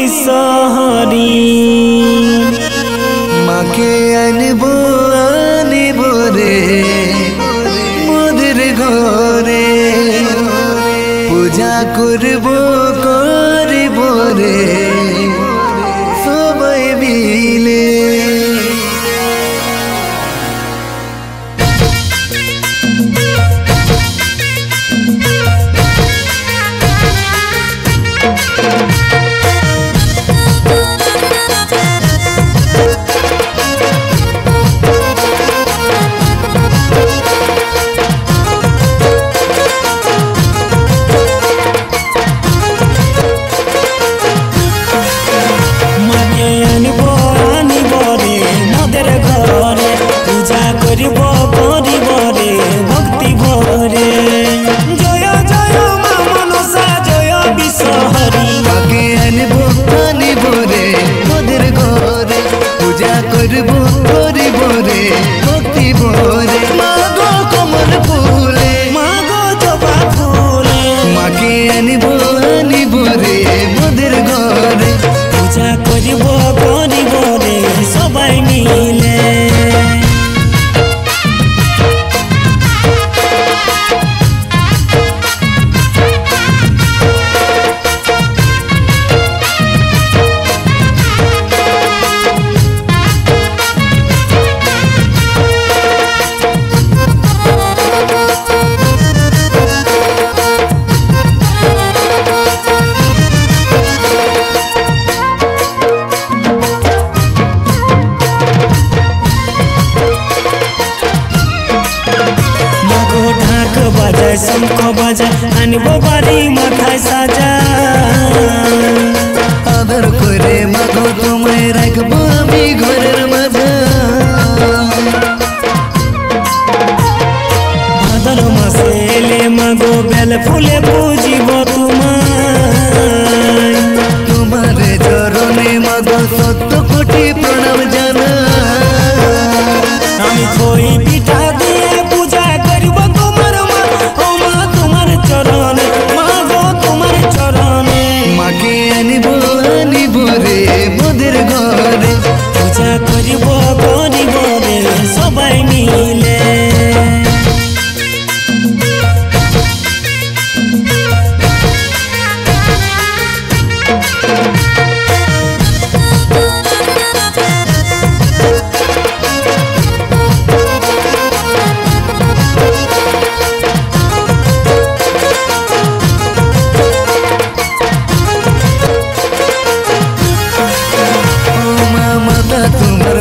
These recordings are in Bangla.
বিসহরি মাকে আনবো আনবো রে মোদের ঘরে পূজা করবো করব রে সবাই মিলে শঙ্খ বাজা আনবো বাড়ি মাথায় সাজা আদর করে মাগো তোমায় রাখবো আমি ঘরের মাঝে ভাদর মাসে এলে মাগো বেল ফুলে পুজিব তোমায় তোমার চরণে মাগো সত্য কোটি প্রণাম জানা আমি খই পিঠা দিয়ে পূজা করব তোমার মা ও মা তোমার চরণে মাগো তোমার চরণে মাকে আনবো আনবো রে মোদের ঘরে পূজা করব রে সবাই মিলে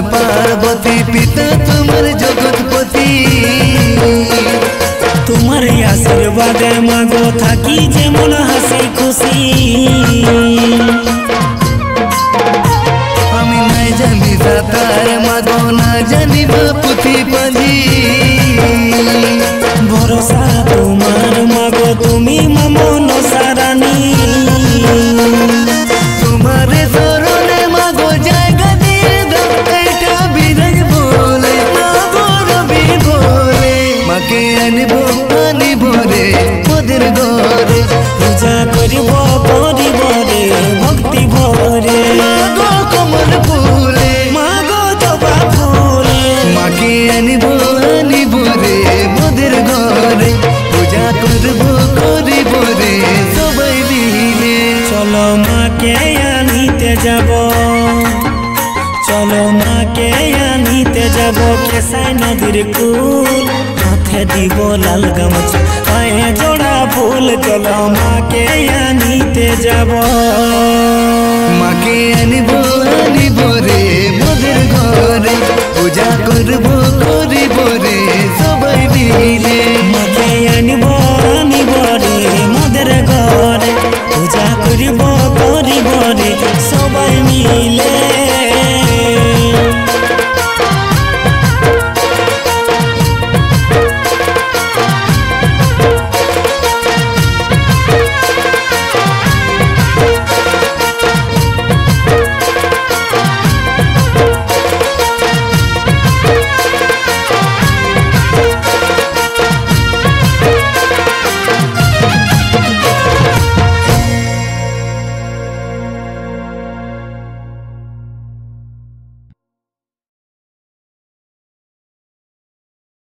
पार्वती पिता तुम्हार जगतपति तुम्हार आशीर्वाद मागो थाकी जेमन हासि खुशी আমি নাই জানি সাতার মাগো না জানিব পুঁথি পাঁজি ভরসা তোমার মাগো তুমি মমন সারানি তোমার চরণে মাগো জায়গা দিয়ে দাও এটা বিরাজ বলে মাগো রবি বলে মাকে আনবো আনবো রে মোদের ঘরে পূজা করিব রে ভক্তি ভরে মাগো কমল ফুলে মাগো জবা ফুলে মাকে আনবো আনবো রে মোদের ঘরে পূজা করবো করিব রে সবাই মিলে চলো মাকে আনিতে যাব চলো মাকে আনিতে যাব কেসাই নদীর কুল হাতে দিব লাল গামছা পায়ে জোড়া ফুল চলো মাকে আনিতে যাব মাকে আনবো আনবো রে মোদের ঘরে পূজা করবো করিব রে সবাই মিলে